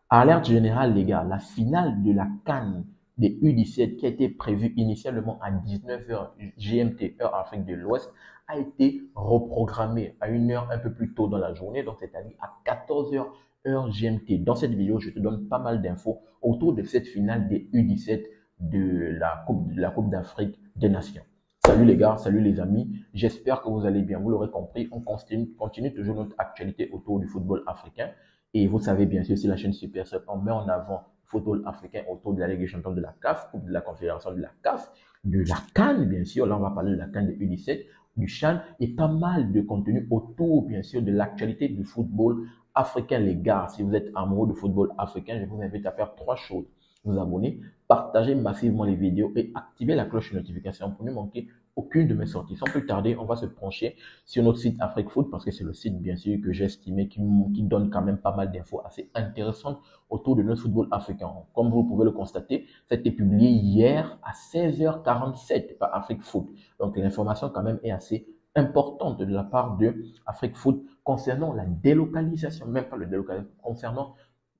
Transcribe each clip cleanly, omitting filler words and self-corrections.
Alerte générale, les gars, la finale de la CAN des U17 qui a été prévue initialement à 19h GMT, heure Afrique de l'Ouest, a été reprogrammée à une heure un peu plus tôt dans la journée, donc c'est-à-dire à 14h heure GMT. Dans cette vidéo, je te donne pas mal d'infos autour de cette finale des U17 de la Coupe d'Afrique des Nations. Salut les gars, salut les amis, j'espère que vous allez bien. Vous l'aurez compris, on continue toujours notre actualité autour du football africain. Et vous savez bien sûr, c'est la chaîne Super Sub, on met en avant le football africain autour de la Ligue des champions de la CAF, Coupe de la Confédération de la CAF, de la CAN, bien sûr. Là, on va parler de la CAN de U17, du CHAN et pas mal de contenu autour, bien sûr, de l'actualité du football africain. Les gars, si vous êtes amoureux du football africain, je vous invite à faire trois choses. Vous abonner, partager massivement les vidéos et activer la cloche de notification pour ne manquer aucune de mes sorties. Sans plus tarder, on va se pencher sur notre site Afrique Foot parce que c'est le site, bien sûr, que j'ai estimé qui donne quand même pas mal d'infos assez intéressantes autour de notre football africain. Comme vous pouvez le constater, ça a été publié hier à 16h47 par Afrique Foot. Donc, l'information quand même est assez importante de la part de Afrique Foot concernant la délocalisation, même pas le délocalisation, concernant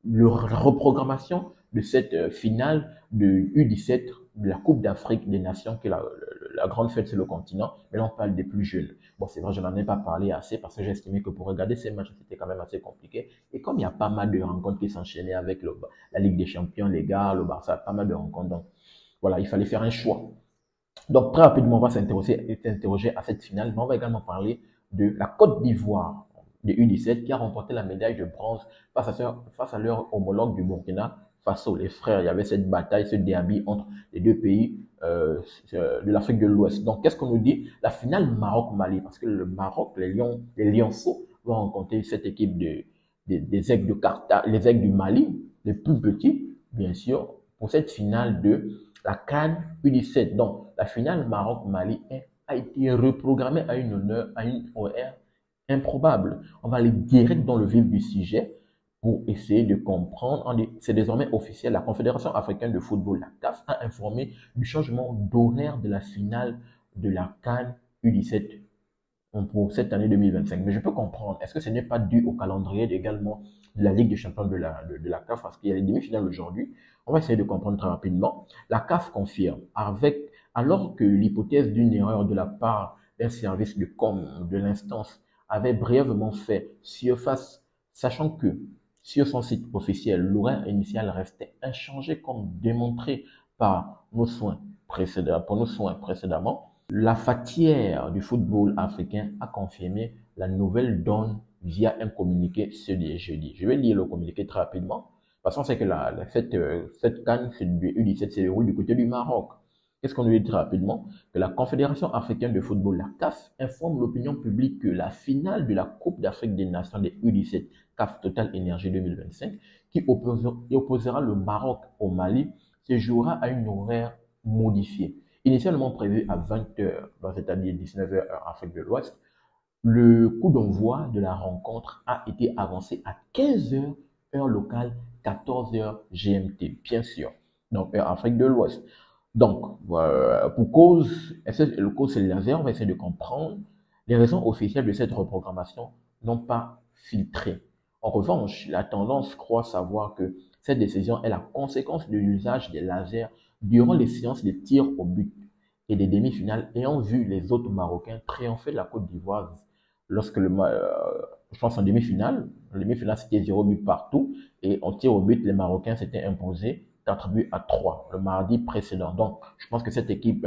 la reprogrammation de cette finale de U17 de la Coupe d'Afrique des Nations, qui est la grande fête sur le continent, mais là on parle des plus jeunes. Bon, c'est vrai, je n'en ai pas parlé assez parce que j'ai estimé que pour regarder ces matchs, c'était quand même assez compliqué. Et comme il y a pas mal de rencontres qui s'enchaînaient avec la Ligue des Champions, les gars, le Barça, pas mal de rencontres. Donc voilà, il fallait faire un choix. Donc très rapidement, on va s'interroger à cette finale, mais on va également parler de la Côte d'Ivoire de U17 qui a remporté la médaille de bronze face à leur homologue du Burkina Faso. Les frères, il y avait cette bataille, ce derby entre les deux pays de l'Afrique de l'Ouest. Donc, qu'est-ce qu'on nous dit? La finale Maroc-Mali, parce que le Maroc, les Lionceaux vont rencontrer cette équipe des Aigles de Carthage, les Aigles du Mali, les plus petits, bien sûr, pour cette finale de la CAN U17. Donc, la finale Maroc-Mali a été reprogrammée à une horaire improbable. On va aller direct dans le vif du sujet pour essayer de comprendre. C'est désormais officiel. La Confédération africaine de football, la CAF, a informé du changement d'horaire de la finale de la CAN U17 pour cette année 2025. Mais je peux comprendre, est-ce que ce n'est pas dû au calendrier également de la Ligue des champions de la CAF, parce qu'il y a les demi-finales aujourd'hui. On va essayer de comprendre très rapidement. La CAF confirme, alors que l'hypothèse d'une erreur de la part d'un service de com de l'instance avait brièvement fait surface, sachant que sur son site officiel, l'horaire initial restait inchangé comme démontré par nos soins précédemment. La fatière du football africain a confirmé la nouvelle donne via un communiqué ce jeudi. Je vais lire le communiqué très rapidement, parce qu'on sait que cette CAN du U17 se déroule du côté du Maroc. Qu'est-ce qu'on nous dit très rapidement? Que la Confédération africaine de football, la CAF, informe l'opinion publique que la finale de la Coupe d'Afrique des Nations des U17 CAF Total Énergie 2025, qui opposera le Maroc au Mali, se jouera à une horaire modifiée. Initialement prévu à 20h, c'est-à-dire 19h heure Afrique de l'Ouest, le coup d'envoi de la rencontre a été avancé à 15h heure locale, 14h GMT, bien sûr. Donc, heure Afrique de l'Ouest. Donc, pour cause, le cause c'est le laser, on va essayer de comprendre. Les raisons officielles de cette reprogrammation n'ont pas filtré. En revanche, la tendance croit savoir que cette décision est la conséquence de l'usage des lasers durant les séances de tir au but et des demi-finales ayant vu les autres Marocains triompher de la Côte d'Ivoire lorsque je pense en demi-finale c'était 0 but partout et en tir au but, les Marocains s'étaient imposés 4 buts à 3 le mardi précédent. Donc, je pense que cette équipe,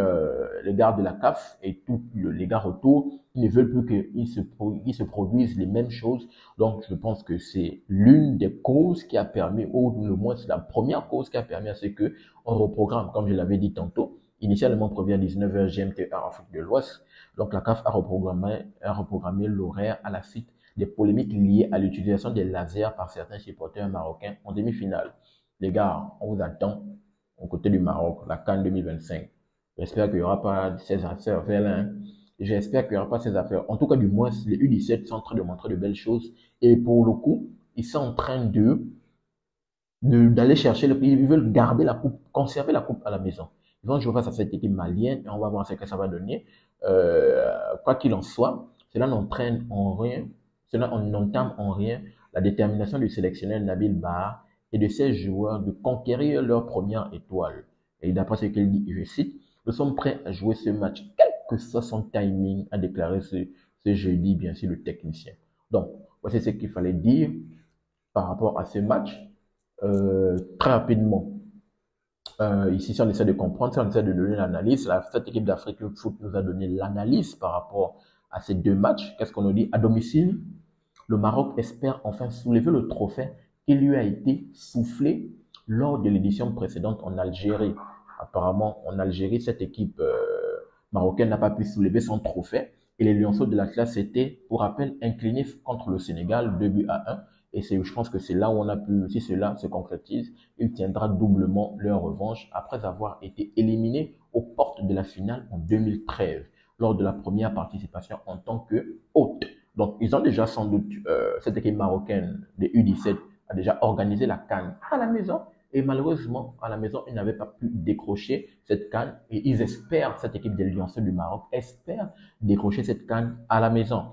les gars de la CAF et tous les gars autour, ils ne veulent plus qu'ils se produisent les mêmes choses. Donc, je pense que c'est l'une des causes qui a permis, ou le moins c'est la première cause qui a permis à ce que on reprogramme, comme je l'avais dit tantôt, initialement prévu à 19h GMT en Afrique de l'Ouest. Donc, la CAF a reprogrammé l'horaire à la suite des polémiques liées à l'utilisation des lasers par certains supporters marocains en demi-finale. Les gars, on vous attend au côté du Maroc, la CAN 2025. J'espère qu'il n'y aura pas ces affaires là. J'espère qu'il n'y aura pas ces affaires. En tout cas, du moins, les U17 sont en train de montrer de belles choses. Et pour le coup, ils sont en train d'aller chercher ils veulent garder la coupe, conserver la coupe à la maison. Ils vont jouer face à cette équipe malienne et on va voir ce que ça va donner. Quoi qu'il en soit, cela n'entame en rien la détermination du sélectionneur Nabil Baha et de ces joueurs de conquérir leur première étoile. Et d'après ce qu'il dit, je cite, nous sommes prêts à jouer ce match, quel que soit son timing, a déclaré ce jeudi, bien sûr, le technicien. Donc, voici ce qu'il fallait dire par rapport à ce match. Très rapidement, ici, si on essaie de comprendre, si on essaie de donner l'analyse, cette équipe d'Afrique Foot nous a donné l'analyse par rapport à ces deux matchs. Qu'est-ce qu'on nous dit? À domicile, le Maroc espère enfin soulever le trophée qui lui a été soufflé lors de l'édition précédente en Algérie. Apparemment, en Algérie, cette équipe marocaine n'a pas pu soulever son trophée et les Lionceaux de la classe étaient, pour rappel, inclinés contre le Sénégal 2-1. Et je pense que c'est là où on a pu, si cela se concrétise, il tiendra doublement leur revanche après avoir été éliminé aux portes de la finale en 2013 lors de la première participation en tant que hôte. Donc, ils ont déjà sans doute, cette équipe marocaine des U17 a déjà organisé la CAN à la maison. Et malheureusement, à la maison, ils n'avaient pas pu décrocher cette CAN. Et ils espèrent, cette équipe des Lionceaux du Maroc espère décrocher cette CAN à la maison.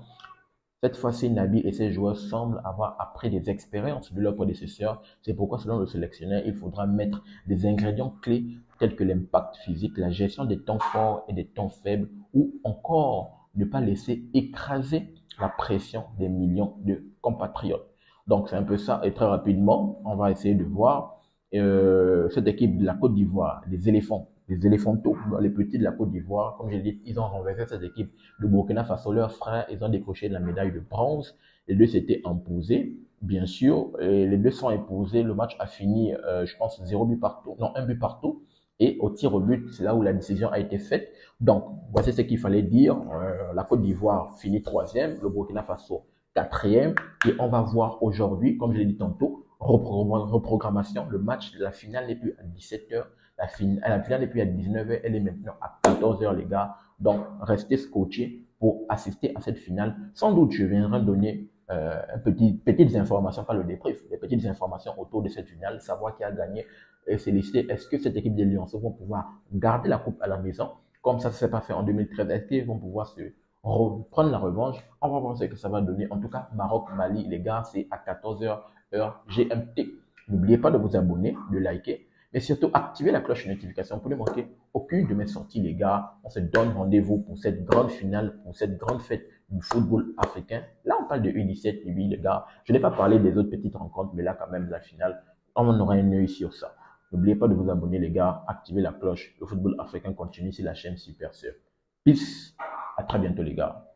Cette fois-ci, Nabil et ses joueurs semblent avoir appris des expériences de leurs prédécesseurs. C'est pourquoi, selon le sélectionneur, il faudra mettre des ingrédients clés tels que l'impact physique, la gestion des temps forts et des temps faibles, ou encore ne pas laisser écraser la pression des millions de compatriotes. Donc, c'est un peu ça. Et très rapidement, on va essayer de voir cette équipe de la Côte d'Ivoire, les éléphants, les éléphantos, les petits de la Côte d'Ivoire. Comme je l'ai dit, ils ont renversé cette équipe de Burkina Faso, leurs frères, ils ont décroché la médaille de bronze. Les deux s'étaient imposés, bien sûr. Et les deux sont imposés. Le match a fini, je pense, 0 but partout, non, 1 but partout. Et au tir au but, c'est là où la décision a été faite. Donc, voici ce qu'il fallait dire. La Côte d'Ivoire finit troisième, le Burkina Faso quatrième. Et on va voir aujourd'hui, comme je l'ai dit tantôt, reprogrammation. Le match de la finale n'est plus à 17h. La finale n'est plus à 19h. Elle est maintenant à 14h, les gars. Donc, restez scotchés pour assister à cette finale. Sans doute, je viendrai donner petites informations, pas le débrief, des petites informations autour de cette finale, savoir qui a gagné et féliciter. Est-ce que cette équipe des Lionceaux vont pouvoir garder la coupe à la maison, comme ça ne s'est pas fait en 2013? Est-ce qu'ils vont pouvoir se prendre la revanche? On va voir ce que ça va donner. En tout cas, Maroc-Mali, les gars, c'est à 14h heure GMT. N'oubliez pas de vous abonner, de liker, mais surtout activer la cloche de notification pour ne manquer aucune de mes sorties, les gars. On se donne rendez-vous pour cette grande finale, pour cette grande fête du football africain. Là, on parle de U17, oui, les gars. Je n'ai pas parlé des autres petites rencontres, mais là, quand même, la finale, on aura un œil sur ça. N'oubliez pas de vous abonner, les gars. Activez la cloche. Le football africain continue sur la chaîne Super Sœur. Peace. À très bientôt, les gars.